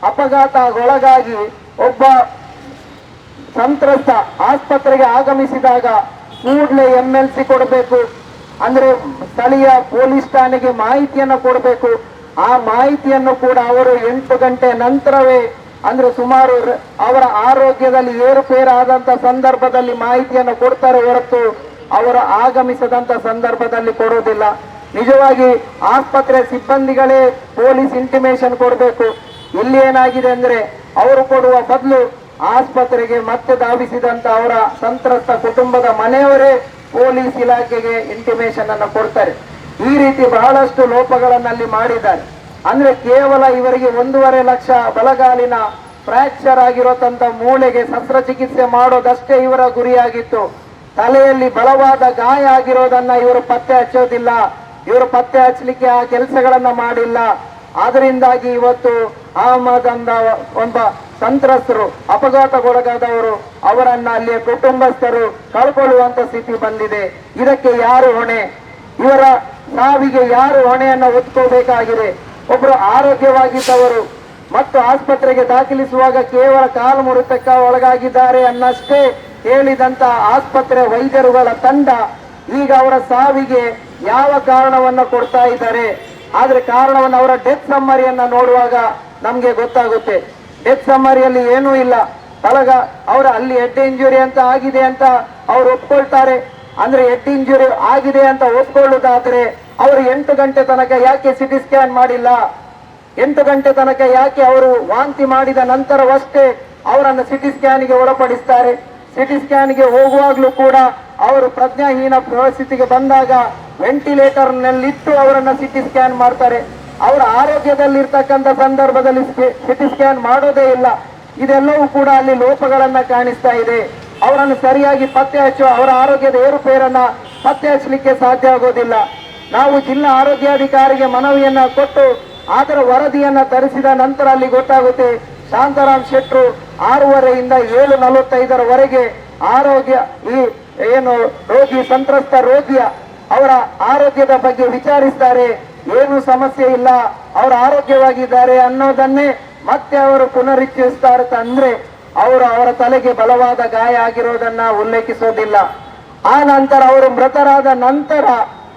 ಅಪಘಾತಗೊಳಗಾಗಿ ಒಬ್ಬ ಸಂತ್ರಸ್ತ ಆಸ್ಪತ್ರೆಗೆ ಆಗಮಿಸಿದಾಗ ಕೂಡಲೇ MLC ಕೊಡಬೇಕು, ಅಂದ್ರೆ ಸ್ಥಳೀಯ ಪೊಲೀಸ್ ಠಾಣೆಗೆ ಮಾಹಿತಿಯನ್ನು ಕೊಡಬೇಕು. ಆ ಮಾಹಿತಿಯನ್ನು ಕೂಡ ಅವರು 8 ಗಂಟೆ ನಂತರವೇ, ಅಂದ್ರೆ ಸುಮಾರು ಅವರ ಆರೋಗ್ಯದಲ್ಲಿ ಏರುಪೇರಾದಂತ ಸಂದರ್ಭದಲ್ಲಿ ಮಾಹಿತಿಯನ್ನು ಕೊಡ್ತಾರೆ ಹೊರತು ಅವರು ಆಗಮಿಸದಂತ ಸಂದರ್ಭದಲ್ಲಿ ಕೊಡುವುದಿಲ್ಲ. ನಿಜವಾಗಿ ಆಸ್ಪತ್ರೆ ಸಿಬ್ಬಂದಿಗಳೇ ಪೊಲೀಸ್ ಇಂಟಿಮೇಷನ್ ಕೊಡಬೇಕು. ಇಲ್ಲಿ ಏನಾಗಿದೆ ಅಂದ್ರೆ ಅವರು ಕೊಡುವ ಬದಲು ಆಸ್ಪತ್ರೆಗೆ ಮತ್ತೆ ಧಾವಿಸಿದಂತ ಅವರ ಸಂತ್ರಸ್ತ ಕುಟುಂಬದ ಮನೆಯವರೇ ಪೊಲೀಸ್ ಇಲಾಖೆಗೆ ಇಂಟಿಮೇಷನ್ ಅನ್ನು ಕೊಡ್ತಾರೆ. ಈ ರೀತಿ ಬಹಳಷ್ಟು ಲೋಪಗಳನ್ನಲ್ಲಿ ಮಾಡಿದ್ದಾರೆ. ಅಂದ್ರೆ ಕೇವಲ ಇವರಿಗೆ 1.5 ಲಕ್ಷ ಬಲಗಾಲಿನ ಫ್ರಾಕ್ಚರ್ ಆಗಿರೋತಂತ ಮೂಳೆಗೆ ಶಸ್ತ್ರಚಿಕಿತ್ಸೆ ಮಾಡೋದಷ್ಟೇ ಇವರ ಗುರಿಯಾಗಿತ್ತು. ತಲೆಯಲ್ಲಿ ಬಲವಾದ ಗಾಯ ಆಗಿರೋದನ್ನ ಇವರು ಪತ್ತೆ ಹಚ್ಚೋದಿಲ್ಲ. ಇವರು ಪತ್ತೆ ಹಚ್ಚಲಿಕ್ಕೆ ಆ ಕೆಲಸಗಳನ್ನ ಮಾಡಿಲ್ಲ. ಆದ್ರಿಂದಾಗಿ ಇವತ್ತು ಅಹಮದ್ ಅಂದ ಒಬ್ಬ ಸಂತ್ರಸ್ತರು, ಅಪಘಾತಗೊಳಗಾದವರು, ಅವರನ್ನ ಅಲ್ಲಿಯ ಕುಟುಂಬಸ್ಥರು ಕಳ್ಕೊಳ್ಳುವಂತ ಸ್ಥಿತಿ ಬಂದಿದೆ. ಇದಕ್ಕೆ ಯಾರು ಹೊಣೆ? ಇವರ ಸಾವಿಗೆ ಯಾರು ಹೊಣೆಯನ್ನ ಹೊತ್ಕೋಬೇಕಾಗಿದೆ? ಒಬ್ರು ಆರೋಗ್ಯವಾಗಿದ್ದವರು ಮತ್ತು ಆಸ್ಪತ್ರೆಗೆ ದಾಖಲಿಸುವಾಗ ಕೇವಲ ಕಾಲು ಮುರಿತಕ್ಕ ಒಳಗಾಗಿದ್ದಾರೆ ಅನ್ನಷ್ಟೇ ಹೇಳಿದಂತ ಆಸ್ಪತ್ರೆ ವೈದ್ಯರುಗಳ ತಂಡ ಈಗ ಅವರ ಸಾವಿಗೆ ಯಾವ ಕಾರಣವನ್ನ ಕೊಡ್ತಾ ಇದ್ದಾರೆ? ಆದ್ರೆ ಕಾರಣವನ್ನು, ಅವರ ಡೆತ್ ಸಮ್ಮರಿಯನ್ನ ನೋಡುವಾಗ ನಮ್ಗೆ ಗೊತ್ತಾಗುತ್ತೆ. ಡೆತ್ ಸಮ್ಮರಿಯಲ್ಲಿ ಏನೂ ಇಲ್ಲ. ಅವರ ಅಲ್ಲಿ ಹೆಡ್ ಇಂಜುರಿ ಅಂತ ಆಗಿದೆ ಅಂತ ಅವ್ರು ಒಪ್ಕೊಳ್ತಾರೆ. ಅಂದ್ರೆ ಹೆಡ್ ಇಂಜುರಿ ಆಗಿದೆ ಅಂತ ಒಪ್ಕೊಳ್ಳುವುದಾದ್ರೆ ಅವರು 8 ಗಂಟೆ ತನಕ ಯಾಕೆ ಸಿಟಿ ಸ್ಕ್ಯಾನ್ ಮಾಡಿಲ್ಲ? 8 ಗಂಟೆ ತನಕ ಯಾಕೆ ಅವರು ವಾಂತಿ ಮಾಡಿದ ನಂತರವಷ್ಟೇ ಅವರನ್ನು ಸಿಟಿ ಸ್ಕ್ಯಾನ್ಗೆ ಒಳಪಡಿಸ್ತಾರೆ? ಸಿಟಿ ಸ್ಕ್ಯಾನ್ಗೆ ಹೋಗುವಾಗ್ಲೂ ಕೂಡ ಅವರು ಪ್ರಜ್ಞಾಹೀನ ಪರಿಸ್ಥಿತಿಗೆ ಬಂದಾಗ ವೆಂಟಿಲೇಟರ್ ನಲ್ಲಿಟ್ಟು ಅವರನ್ನ ಸಿಟಿ ಸ್ಕ್ಯಾನ್ ಮಾಡ್ತಾರೆ. ಅವರ ಆರೋಗ್ಯದಲ್ಲಿರ್ತಕ್ಕಂಥ ಸಂದರ್ಭದಲ್ಲಿ ಸಿಟಿ ಸ್ಕ್ಯಾನ್ ಮಾಡೋದೇ ಇಲ್ಲ. ಇದೆಲ್ಲವೂ ಕೂಡ ಅಲ್ಲಿ ಲೋಪಗಳನ್ನ ಕಾಣಿಸ್ತಾ ಇದೆ. ಅವರನ್ನು ಸರಿಯಾಗಿ ಪತ್ತೆ ಹಚ್ಚುವ, ಅವರ ಆರೋಗ್ಯದ ಏರುಪೇರನ್ನ ಪತ್ತೆ ಹಚ್ಚಲಿಕ್ಕೆ ಸಾಧ್ಯ ಆಗೋದಿಲ್ಲ. ನಾವು ಜಿಲ್ಲಾ ಆರೋಗ್ಯಾಧಿಕಾರಿಗೆ ಮನವಿಯನ್ನ ಕೊಟ್ಟು ಅದರ ವರದಿಯನ್ನ ತರಿಸಿದ ನಂತರ ಅಲ್ಲಿ ಗೊತ್ತಾಗುತ್ತೆ ಶಾಂತಾರಾಮ್ ಶೆಟ್ರು 6:30ಯಿಂದ 7:45ರವರೆಗೆ ಆರೋಗ್ಯ ಈ ಏನು ರೋಗಿ ಸಂತ್ರಸ್ತ ರೋಗಿಯ ಅವರ ಆರೋಗ್ಯದ ಬಗ್ಗೆ ವಿಚಾರಿಸ್ತಾರೆ. ಏನು ಸಮಸ್ಯೆ ಇಲ್ಲ, ಅವರು ಆರೋಗ್ಯವಾಗಿದ್ದಾರೆ ಅನ್ನೋದನ್ನೇ ಮತ್ತೆ ಅವರು ಪುನರುಚ್ಚರಿಸ್ತಾರೆ. ಅಂದ್ರೆ ಅವರ ತಲೆಗೆ ಬಲವಾದ ಗಾಯ ಆಗಿರೋದನ್ನ ಉಲ್ಲೇಖಿಸೋದಿಲ್ಲ. ಆ ನಂತರ ಅವರು ಮೃತರಾದ ನಂತರ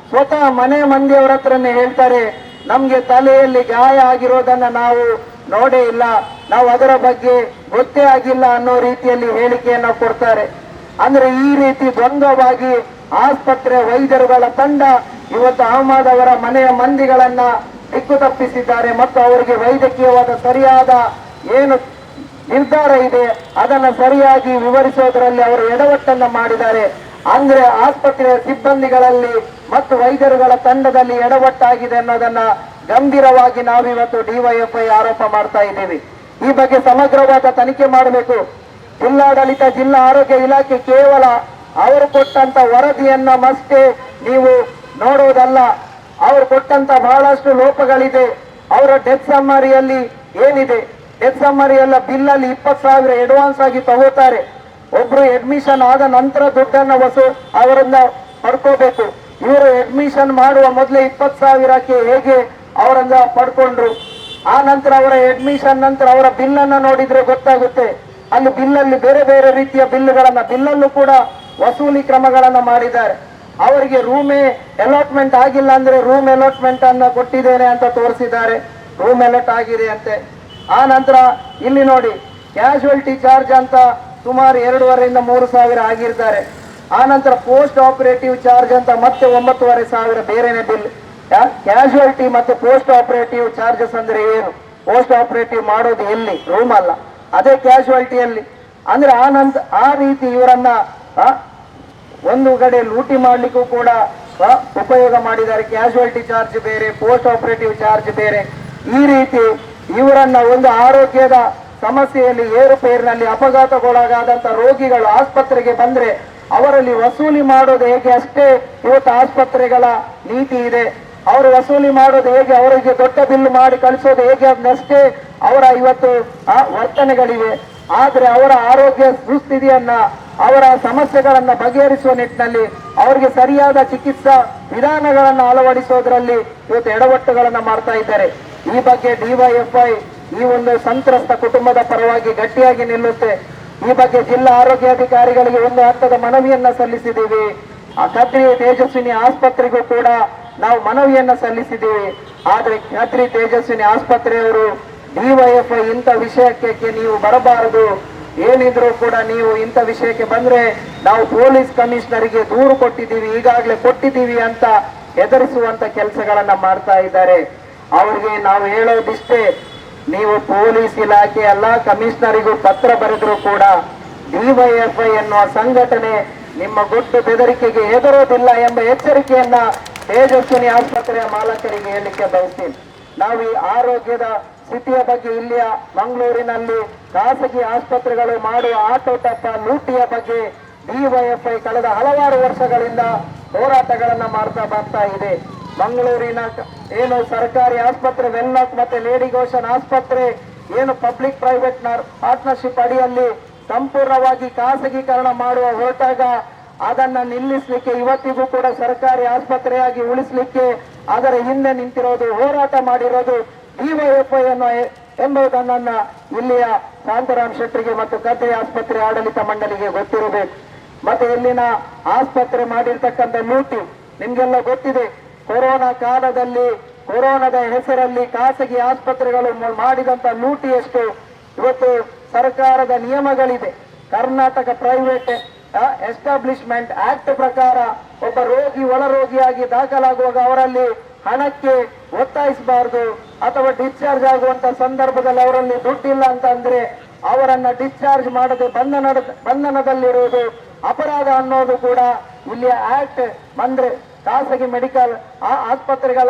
ಸ್ವತಃ ಮನೆ ಮಂದಿಯವರ ಹತ್ರನೇ ಹೇಳ್ತಾರೆ, ನಮ್ಗೆ ತಲೆಯಲ್ಲಿ ಗಾಯ ಆಗಿರೋದನ್ನ ನಾವು ನೋಡೇ ಇಲ್ಲ, ನಾವು ಅದರ ಬಗ್ಗೆ ಗೊತ್ತೇ ಆಗಿಲ್ಲ ಅನ್ನೋ ರೀತಿಯಲ್ಲಿ ಹೇಳಿಕೆಯನ್ನ ಕೊಡ್ತಾರೆ. ಅಂದ್ರೆ ಈ ರೀತಿ ದ್ವಂದ್ವವಾಗಿ ಆಸ್ಪತ್ರೆ ವೈದ್ಯರುಗಳ ತಂಡ ಇವತ್ತು ಅಹಮದ್ ಅವರ ಮನೆಯ ಮಂದಿಗಳನ್ನ ದಿಕ್ಕು ತಪ್ಪಿಸಿದ್ದಾರೆ ಮತ್ತು ಅವರಿಗೆ ವೈದ್ಯಕೀಯವಾದ ಸರಿಯಾದ ಏನು ನಿರ್ಧಾರ ಇದೆ ಅದನ್ನ ಸರಿಯಾಗಿ ವಿವರಿಸೋದ್ರಲ್ಲಿ ಅವರು ಎಡವಟ್ಟನ್ನ ಮಾಡಿದ್ದಾರೆ. ಅಂದ್ರೆ ಆಸ್ಪತ್ರೆಯ ಸಿಬ್ಬಂದಿಗಳಲ್ಲಿ ಮತ್ತು ವೈದ್ಯರುಗಳ ತಂಡದಲ್ಲಿ ಎಡವಟ್ಟಾಗಿದೆ ಅನ್ನೋದನ್ನ ಗಂಭೀರವಾಗಿ ನಾವಿವತ್ತು ಡಿವೈಎಫ್ಐ ಆರೋಪ ಮಾಡ್ತಾ ಇದ್ದೀವಿ. ಈ ಬಗ್ಗೆ ಸಮಗ್ರವಾದ ತನಿಖೆ ಮಾಡಬೇಕು. ಜಿಲ್ಲಾಡಳಿತ, ಜಿಲ್ಲಾ ಆರೋಗ್ಯ ಇಲಾಖೆ ಕೇವಲ ಅವರು ಕೊಟ್ಟಂತ ವರದಿಯನ್ನ ಮಷ್ಟೇ ನೀವು ನೋಡೋದಲ್ಲ, ಅವರು ಕೊಟ್ಟಂತ ಬಹಳಷ್ಟು ಲೋಪಗಳಿದೆ. ಅವರ ಡೆತ್ ಸಮ್ಮರಿಯಲ್ಲಿ ಏನಿದೆ, ಡೆತ್ ಸಮ್ಮರಿ ಎಲ್ಲ ಬಿಲ್ಲಲ್ಲಿ 20,000 ಅಡ್ವಾನ್ಸ್ ಆಗಿ ತಗೋತಾರೆ. ಒಬ್ರು ಅಡ್ಮಿಷನ್ ಆದ ನಂತರ ದುಡ್ಡನ್ನ ಅವರನ್ನ ಪಡ್ಕೋಬೇಕು. ಇವರು ಅಡ್ಮಿಷನ್ ಮಾಡುವ ಮೊದಲೇ 20,000ಕ್ಕೆ ಹೇಗೆ ಅವರನ್ನ ಪಡ್ಕೊಂಡ್ರು. ಆ ನಂತರ ಅವರ ಅಡ್ಮಿಷನ್ ನಂತರ ಅವರ ಬಿಲ್ ಅನ್ನ ನೋಡಿದ್ರೆ ಗೊತ್ತಾಗುತ್ತೆ, ಅಲ್ಲಿ ಬಿಲ್ಲಲ್ಲಿ ಬೇರೆ ಬೇರೆ ರೀತಿಯ ಬಿಲ್ಲಲ್ಲೂ ಕೂಡ ವಸೂಲಿ ಕ್ರಮಗಳನ್ನ ಮಾಡಿದ್ದಾರೆ. ಅವರಿಗೆ ರೂಮೇ ಅಲಾಟ್ಮೆಂಟ್ ಆಗಿಲ್ಲ ಅಂದ್ರೆ ರೂಮ್ ಅಲಾಟ್ಮೆಂಟ್ ಅನ್ನ ಕೊಟ್ಟಿದ್ದೇನೆ ಅಂತ ತೋರಿಸಿದ್ದಾರೆ, ರೂಮ್ ಅಲಾಟ್ ಆಗಿದೆ ಅಂತೆ. ಆ ನಂತರ ಇಲ್ಲಿ ನೋಡಿ ಕ್ಯಾಶುಯಾಲಿಟಿ ಚಾರ್ಜ್ ಅಂತ ಸುಮಾರು 2,500ರಿಂದ 3,000 ಆಗಿರ್ತಾರೆ. ಆ ನಂತರ ಪೋಸ್ಟ್ ಆಪರೇಟಿವ್ ಚಾರ್ಜ್ ಅಂತ ಮತ್ತೆ 9,500 ಬೇರೆನೆ ಬಿಲ್. ಕ್ಯಾಶುಯಾಲಿಟಿ ಮತ್ತೆ ಪೋಸ್ಟ್ ಆಪರೇಟಿವ್ ಚಾರ್ಜಸ್ ಅಂದ್ರೆ ಏನು? ಪೋಸ್ಟ್ ಆಪರೇಟಿವ್ ಮಾಡೋದು ಎಲ್ಲಿ? ರೂಮ್ ಅಲ್ಲ, ಅದೇ ಕ್ಯಾಶುಯಾಲಿಟಿಯಲ್ಲಿ. ಅಂದ್ರೆ ಆ ರೀತಿ ಇವರನ್ನ ಒಂದು ಕಡೆ ಲೂಟಿ ಮಾಡ್ಲಿಕ್ಕೂ ಕೂಡ ಉಪಯೋಗ ಮಾಡಿದ್ದಾರೆ. ಕ್ಯಾಶುಯಾಲಿಟಿ ಚಾರ್ಜ್ ಬೇರೆ, ಪೋಸ್ಟ್ ಆಪರೇಟಿವ್ ಚಾರ್ಜ್ ಬೇರೆ. ಈ ರೀತಿ ಇವರನ್ನ ಒಂದು ಆರೋಗ್ಯದ ಸಮಸ್ಯೆಯಲ್ಲಿ ಏರುಪೇರಿನಲ್ಲಿ ಅಪಘಾತಗೊಳಗಾದಂತ ರೋಗಿಗಳು ಆಸ್ಪತ್ರೆಗೆ ಬಂದ್ರೆ ಅವರಲ್ಲಿ ವಸೂಲಿ ಮಾಡೋದು ಹೇಗೆ ಅಷ್ಟೇ ಇವತ್ತು ಆಸ್ಪತ್ರೆಗಳ ನೀತಿ ಇದೆ. ಅವರು ವಸೂಲಿ ಮಾಡೋದು ಹೇಗೆ, ಅವರಿಗೆ ದೊಡ್ಡ ಬಿಲ್ ಮಾಡಿ ಕಳಿಸೋದು ಹೇಗೆ ಅದನ್ನಷ್ಟೇ ಅವರ ಇವತ್ತು ವರ್ತನೆಗಳಿವೆ. ಆದ್ರೆ ಅವರ ಆರೋಗ್ಯ ದುಸ್ಥಿತಿಯನ್ನ, ಅವರ ಸಮಸ್ಯೆಗಳನ್ನ ಬಗೆಹರಿಸುವ ನಿಟ್ಟಿನಲ್ಲಿ ಅವರಿಗೆ ಸರಿಯಾದ ಚಿಕಿತ್ಸಾ ವಿಧಾನಗಳನ್ನ ಅಳವಡಿಸೋದ್ರಲ್ಲಿ ಇವತ್ತು ಎಡವಟ್ಟುಗಳನ್ನ ಮಾಡ್ತಾ ಇದ್ದಾರೆ. ಈ ಬಗ್ಗೆ ಡಿವೈಎಫ್ಐ ಈ ಒಂದು ಸಂತ್ರಸ್ತ ಕುಟುಂಬದ ಪರವಾಗಿ ಗಟ್ಟಿಯಾಗಿ ನಿಲ್ಲುತ್ತೆ. ಈ ಬಗ್ಗೆ ಜಿಲ್ಲಾ ಆರೋಗ್ಯಾಧಿಕಾರಿಗಳಿಗೆ ಒಂದು ಹಂತದ ಮನವಿಯನ್ನ ಸಲ್ಲಿಸಿದ್ದೀವಿ. ಕದ್ರಿ ತೇಜಸ್ವಿನಿ ಆಸ್ಪತ್ರೆಗೂ ಕೂಡ ನಾವು ಮನವಿಯನ್ನ ಸಲ್ಲಿಸಿದ್ದೀವಿ. ಆದ್ರೆ ಕದ್ರಿ ತೇಜಸ್ವಿನಿ ಆಸ್ಪತ್ರೆಯವರು ಡಿವೈಎಫ್ಐ ಇಂಥ ವಿಷಯಕ್ಕೆ ನೀವು ಬರಬಾರದು, ಏನಿದ್ರು ಕೂಡ ನೀವು ಇಂಥ ವಿಷಯಕ್ಕೆ ಬಂದ್ರೆ ನಾವು ಪೊಲೀಸ್ ಕಮಿಷನರಿಗೆ ದೂರು ಕೊಟ್ಟಿದ್ದೀವಿ, ಈಗಾಗಲೇ ಕೊಟ್ಟಿದ್ದೀವಿ ಅಂತ ಹೆದರಿಸುವಂತ ಕೆಲಸಗಳನ್ನ ಮಾಡ್ತಾ ಇದ್ದಾರೆ. ಅವ್ರಿಗೆ ನಾವು ಹೇಳೋದಿಷ್ಟೇ, ನೀವು ಪೊಲೀಸ್ ಇಲಾಖೆ ಎಲ್ಲ ಕಮಿಷನರಿಗೂ ಪತ್ರ ಬರೆದ್ರು ಕೂಡ ಡಿವೈಎಫ್ಐ ಎನ್ನುವ ಸಂಘಟನೆ ನಿಮ್ಮ ಗುಟ್ಟು ಬೆದರಿಕೆಗೆ ಹೆದರೋದಿಲ್ಲ ಎಂಬ ಎಚ್ಚರಿಕೆಯನ್ನ ತೇಜಸ್ವಿನಿ ಆಸ್ಪತ್ರೆಯ ಮಾಲಕರಿಗೆ ಹೇಳಲಿಕ್ಕೆ ಬಯಸ್ತೀನಿ. ನಾವು ಈ ಆರೋಗ್ಯದ ಸ್ಥಿತಿಯ ಬಗ್ಗೆ ಇಲ್ಲಿಯ ಮಂಗಳೂರಿನಲ್ಲಿ ಖಾಸಗಿ ಆಸ್ಪತ್ರೆಗಳು ಮಾಡುವ ಆಟೋಟಪ್ಪ ಲೂಟಿಯ ಬಗ್ಗೆ ಡಿವೈಎಫ್ಐ ಕಳೆದ ಹಲವಾರು ವರ್ಷಗಳಿಂದ ಹೋರಾಟಗಳನ್ನ ಮಾಡ್ತಾ ಬರ್ತಾ ಇದೆ. ಮಂಗಳೂರಿನ ಏನು ಸರ್ಕಾರಿ ಆಸ್ಪತ್ರೆ ವೆನ್ಲಾಕ್ ಮತ್ತೆ ಲೇಡಿ ಗೋಶನ್ ಆಸ್ಪತ್ರೆ ಏನು ಪಬ್ಲಿಕ್ ಪ್ರೈವೇಟ್ ಪಾರ್ಟ್ನರ್ಶಿಪ್ ಅಡಿಯಲ್ಲಿ ಸಂಪೂರ್ಣವಾಗಿ ಖಾಸಗೀಕರಣ ಮಾಡುವ ಹೊರಟಾಗ ಅದನ್ನ ನಿಲ್ಲಿಸಲಿಕ್ಕೆ ಇವತ್ತಿಗೂ ಕೂಡ ಸರ್ಕಾರಿ ಆಸ್ಪತ್ರೆಯಾಗಿ ಉಳಿಸಲಿಕ್ಕೆ ಅದರ ಹಿಂದೆ ನಿಂತಿರೋದು, ಹೋರಾಟ ಮಾಡಿರೋದು ಡಿವೈಎಫ್ಐ ಎಂಬುದನ್ನ ಇಲ್ಲಿಯ ಶಾಂತಾರಾಮ್ ಶೆಟ್ಟರಿಗೆ ಮತ್ತು ಕದ್ರಿ ಆಸ್ಪತ್ರೆ ಆಡಳಿತ ಮಂಡಳಿಗೆ ಗೊತ್ತಿರಬೇಕು. ಮತ್ತೆ ಇಲ್ಲಿನ ಆಸ್ಪತ್ರೆ ಮಾಡಿರ್ತಕ್ಕಂಥ ಲೂಟಿ ನಿಮ್ಗೆಲ್ಲ ಗೊತ್ತಿದೆ. ಕೊರೋನಾ ಕಾಲದಲ್ಲಿ ಕೊರೋನಾದ ಹೆಸರಲ್ಲಿ ಖಾಸಗಿ ಆಸ್ಪತ್ರೆಗಳು ಮಾಡಿದಂತ ಲೂಟಿ ಎಷ್ಟು. ಇವತ್ತು ಸರ್ಕಾರದ ನಿಯಮಗಳಿದೆ. ಕರ್ನಾಟಕ ಪ್ರೈವೇಟ್ ಎಸ್ಟಾಬ್ಲಿಷ್ಮೆಂಟ್ ಆಕ್ಟ್ ಪ್ರಕಾರ ಒಬ್ಬ ರೋಗಿ ಒಳ ರೋಗಿಯಾಗಿ ದಾಖಲಾಗುವಾಗ ಅವರಲ್ಲಿ ಹಣಕ್ಕೆ ಒತ್ತಾಯಿಸಬಾರದು, ಅಥವಾ ಡಿಸ್ಚಾರ್ಜ್ ಆಗುವಂತ ಸಂದರ್ಭದಲ್ಲಿ ಅವರಲ್ಲಿ ದುಡ್ಡಿಲ್ಲ ಅಂತ ಅಂದ್ರೆ ಅವರನ್ನ ಡಿಸ್ಚಾರ್ಜ್ ಮಾಡದೆ ಬಂಧನದಲ್ಲಿರುವುದು ಅಪರಾಧ ಅನ್ನೋದು ಕೂಡ ಇಲ್ಲಿ ಆಕ್ಟ್ ಅಂದ್ರೆ ಖಾಸಗಿ ಮೆಡಿಕಲ್ ಆಸ್ಪತ್ರೆಗಳ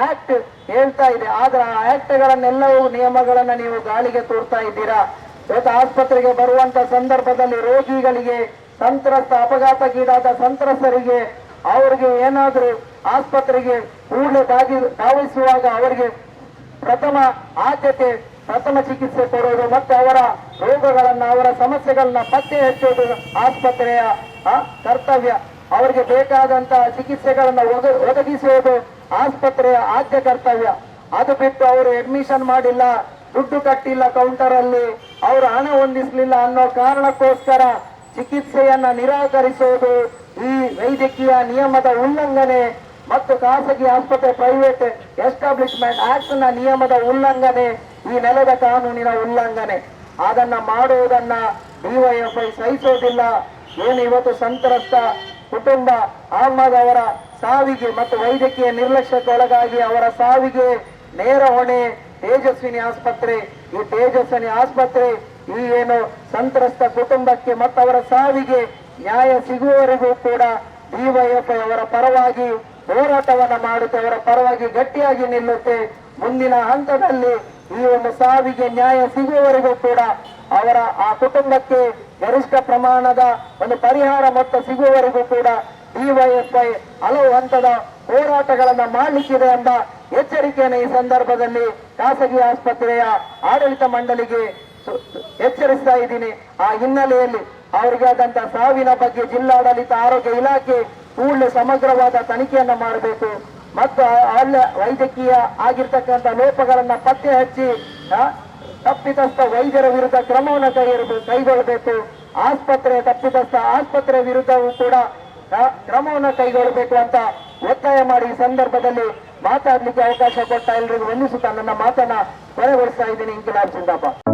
ಆಕ್ಟ್ ಹೇಳ್ತಾ ಇದೆ. ಆದ್ರೆ ಆ ಆಕ್ಟ್ಗಳನ್ನೆಲ್ಲವೂ ನಿಯಮಗಳನ್ನ ನೀವು ಗಾಳಿಗೆ ತೋರ್ತಾ ಇದ್ದೀರಾ. ಇವತ್ತು ಆಸ್ಪತ್ರೆಗೆ ಬರುವಂತ ಸಂದರ್ಭದಲ್ಲಿ ರೋಗಿಗಳಿಗೆ, ಅಪಘಾತಕ್ಕೀಡಾದ ಸಂತ್ರಸ್ತರಿಗೆ ಅವರಿಗೆ ಏನಾದರೂ ಆಸ್ಪತ್ರೆಗೆ ಕೂಡಲೇ ಧಾವಿಸುವಾಗ ಅವರಿಗೆ ಪ್ರಥಮ ಆದ್ಯತೆ, ಪ್ರಥಮ ಚಿಕಿತ್ಸೆ ಕೊಡುವುದು ಮತ್ತು ಅವರ ರೋಗಗಳನ್ನ, ಅವರ ಸಮಸ್ಯೆಗಳನ್ನ ಪತ್ತೆ ಹಚ್ಚುವುದು ಆಸ್ಪತ್ರೆಯ ಕರ್ತವ್ಯ. ಅವರಿಗೆ ಬೇಕಾದಂತಹ ಚಿಕಿತ್ಸೆಗಳನ್ನ ಒದಗಿಸುವುದು ಆಸ್ಪತ್ರೆಯ ಆದ್ಯ ಕರ್ತವ್ಯ. ಅದು ಬಿಟ್ಟು ಅವರು ಅಡ್ಮಿಷನ್ ಮಾಡಿಲ್ಲ, ದುಡ್ಡು ಕಟ್ಟಿಲ್ಲ ಕೌಂಟರ್ ಅಲ್ಲಿ, ಅವರು ಹಣ ಹೊಂದಿಸಲಿಲ್ಲ ಅನ್ನೋ ಕಾರಣಕ್ಕೋಸ್ಕರ ಚಿಕಿತ್ಸೆಯನ್ನ ನಿರಾಕರಿಸುವುದು ಈ ವೈದ್ಯಕೀಯ ನಿಯಮದ ಉಲ್ಲಂಘನೆ ಮತ್ತು ಖಾಸಗಿ ಆಸ್ಪತ್ರೆ ಪ್ರೈವೇಟ್ ಎಸ್ಟಾಬ್ಲಿಷ್ಮೆಂಟ್ ಆಕ್ಟ್ ನ ನಿಯಮದ ಉಲ್ಲಂಘನೆ, ಈ ನೆಲದ ಕಾನೂನಿನ ಉಲ್ಲಂಘನೆ. ಅದನ್ನ ಮಾಡುವುದನ್ನ ಡಿವೈಎಫ್ಐ ಸಹಿಸೋದಿಲ್ಲ. ಏನು ಇವತ್ತು ಸಂತ್ರಸ್ತ ಕುಟುಂಬ ಅಹಮದ್ ಅವರ ಸಾವಿಗೆ ಮತ್ತು ವೈದ್ಯಕೀಯ ನಿರ್ಲಕ್ಷ್ಯಕ್ಕೊಳಗಾಗಿ ಅವರ ಸಾವಿಗೆ ನೇರ ಹೊಣೆ ತೇಜಸ್ವಿನಿ ಆಸ್ಪತ್ರೆ. ಈ ತೇಜಸ್ವಿನಿ ಆಸ್ಪತ್ರೆ ಈ ಏನು ಸಂತ್ರಸ್ತ ಕುಟುಂಬಕ್ಕೆ ಮತ್ತು ಅವರ ಸಾವಿಗೆ ನ್ಯಾಯ ಸಿಗುವವರೆಗೂ ಕೂಡ ಡಿವೈಎಫ್ಐ ಅವರ ಪರವಾಗಿ ಹೋರಾಟವನ್ನ ಮಾಡುತ್ತೆ, ಅವರ ಪರವಾಗಿ ಗಟ್ಟಿಯಾಗಿ ನಿಲ್ಲುತ್ತೆ. ಮುಂದಿನ ಹಂತದಲ್ಲಿ ಈ ಒಂದು ಸಾವಿಗೆ ನ್ಯಾಯ ಸಿಗುವವರೆಗೂ ಕೂಡ ಅವರ ಆ ಕುಟುಂಬಕ್ಕೆ ಗರಿಷ್ಠ ಪ್ರಮಾಣದ ಒಂದು ಪರಿಹಾರ ಮೊತ್ತ ಸಿಗುವವರೆಗೂ ಕೂಡ ಡಿವೈಎಫ್ಐ ಹಲವು ಹಂತದ ಹೋರಾಟಗಳನ್ನ ಮಾಡಲಿಕ್ಕಿದೆ ಎಂಬ ಎಚ್ಚರಿಕೆಯನ್ನು ಈ ಸಂದರ್ಭದಲ್ಲಿ ಖಾಸಗಿ ಆಸ್ಪತ್ರೆಯ ಆಡಳಿತ ಮಂಡಳಿಗೆ ಎಚ್ಚರಿಸ್ತಾ ಇದ್ದೀನಿ. ಆ ಹಿನ್ನೆಲೆಯಲ್ಲಿ ಅವರಿಗೆ ಆದಂತಹ ಸಾವಿನ ಬಗ್ಗೆ ಜಿಲ್ಲಾಡಳಿತ, ಆರೋಗ್ಯ ಇಲಾಖೆ ಕೂಡಲೇ ಸಮಗ್ರವಾದ ತನಿಖೆಯನ್ನ ಮಾಡಬೇಕು ಮತ್ತು ಅಲ್ಲ ವೈದ್ಯಕೀಯ ಆಗಿರ್ತಕ್ಕಂಥ ಲೋಪಗಳನ್ನ ಪತ್ತೆ ಹಚ್ಚಿ ತಪ್ಪಿತಸ್ಥ ವೈದ್ಯರ ವಿರುದ್ಧ ಕ್ರಮವನ್ನು ಕೈಗೊಳ್ಳಬೇಕು. ಆಸ್ಪತ್ರೆ ತಪ್ಪಿತಸ್ಥ ಆಸ್ಪತ್ರೆ ವಿರುದ್ಧವೂ ಕೂಡ ಕ್ರಮವನ್ನು ಕೈಗೊಳ್ಳಬೇಕು ಅಂತ ಒತ್ತಾಯ ಮಾಡಿ ಈ ಸಂದರ್ಭದಲ್ಲಿ ಮಾತಾಡ್ಲಿಕ್ಕೆ ಅವಕಾಶ ಕೊಟ್ಟ ಎಲ್ರಿಗೂ ವಂದಿಸುತ್ತಾ ನನ್ನ ಮಾತನ್ನ ಕೊನೆಗೊಳಿಸ್ತಾ ಇದ್ದೀನಿ. ಇಂಕಿಲಾಬ್ ಜಿಂದಾಬಾದ್.